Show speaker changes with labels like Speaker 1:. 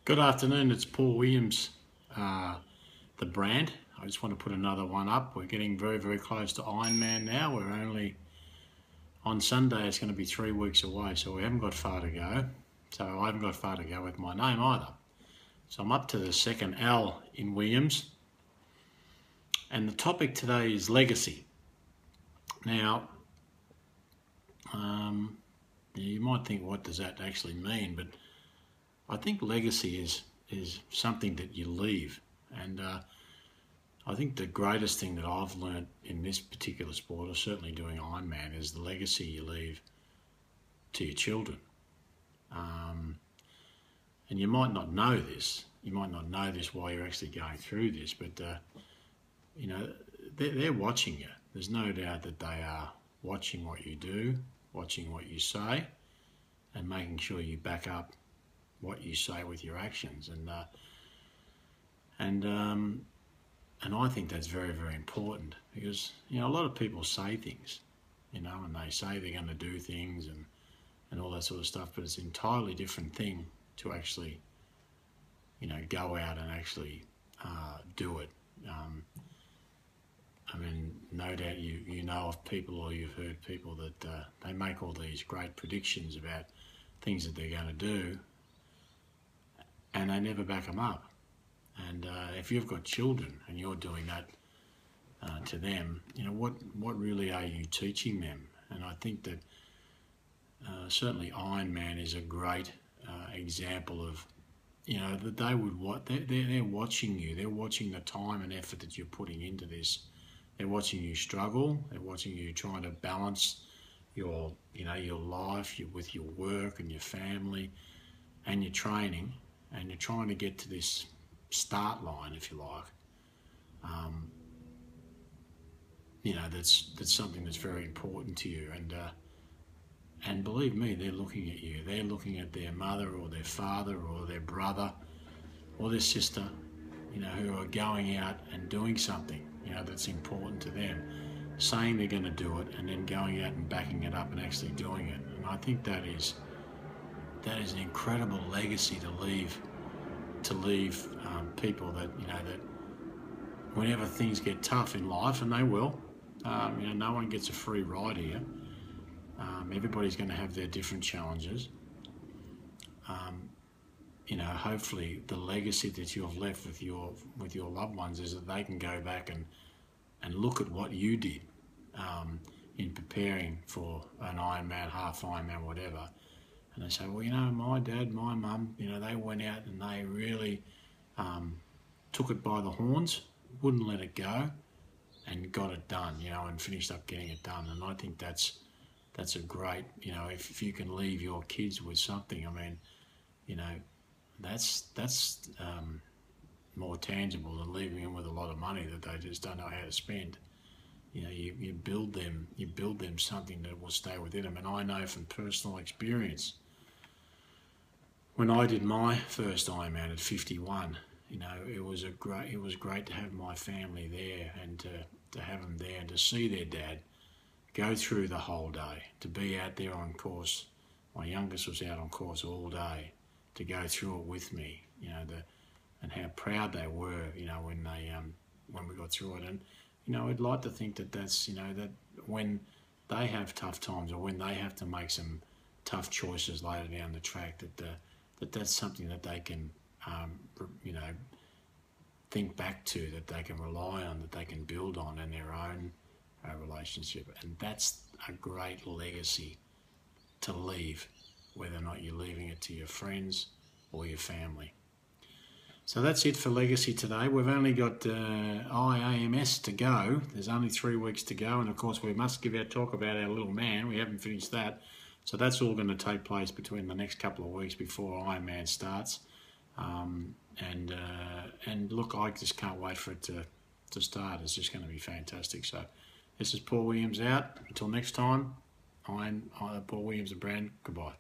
Speaker 1: Good afternoon, it's Paul Williams, the brand. I just want to put another one up. We're getting very, very close to Ironman now. We're only, on Sunday, it's going to be 3 weeks away, so we haven't got far to go. So I haven't got far to go with my name either. So I'm up to the second L in Williams. And the topic today is legacy. Now, you might think, what does that actually mean? But I think legacy is something that you leave, and I think the greatest thing that I've learnt in this particular sport, or certainly doing Ironman, is the legacy you leave to your children. And you might not know this. You might not know this while you're actually going through this, but you know, they're watching you. There's no doubt that they are watching what you do, watching what you say, and making sure you back up what you say with your actions, and I think that's very, very important, because a lot of people say things, and they say they're going to do things and all that sort of stuff, but it's an entirely different thing to actually go out and actually do it. I mean, no doubt you know of people, or you've heard people that they make all these great predictions about things that they're going to do, and they never back them up. And if you've got children and you're doing that to them, what really are you teaching them? And I think that certainly Ironman is a great example of, that they're watching you. They're watching the time and effort that you're putting into this. They're watching you struggle. They're watching you trying to balance your life with your work and your family and your training. And you're trying to get to this start line, if you like. That's something that's very important to you. And believe me, they're looking at you. They're looking at their mother or their father or their brother or their sister, who are going out and doing something, that's important to them, saying they're going to do it, and then going out and backing it up and actually doing it. And I think that is an incredible legacy to leave people that whenever things get tough in life, and they will, no one gets a free ride here. Everybody's going to have their different challenges. Hopefully the legacy that you've left with your loved ones is that they can go back and look at what you did in preparing for an Ironman, half Ironman, whatever. And they say, well, my dad, my mum, they went out and they really took it by the horns, wouldn't let it go, and got it done, and finished up getting it done. And I think that's a great, if you can leave your kids with something, I mean, that's more tangible than leaving them with a lot of money that they just don't know how to spend. You build them something that will stay within them. And I know from personal experience, when I did my first Ironman at 51, it was great to have my family there, and to have them there and to see their dad go through the whole day, to be out there on course. My youngest was out on course all day, to go through it with me, and how proud they were, when we got through it. And I'd like to think that that's, that when they have tough times, or when they have to make some tough choices later down the track, that's something that they can, think back to, that they can rely on, that they can build on in their own relationship. And that's a great legacy to leave, whether or not you're leaving it to your friends or your family. So that's it for legacy today. We've only got IAMS to go. There's only 3 weeks to go, and of course we must give our talk about our little man. We haven't finished that. So that's all going to take place between the next couple of weeks before Ironman starts. And look, I just can't wait for it to start. It's just going to be fantastic. So this is Paul Williams out. Until next time, Paul Williams, the brand. Goodbye.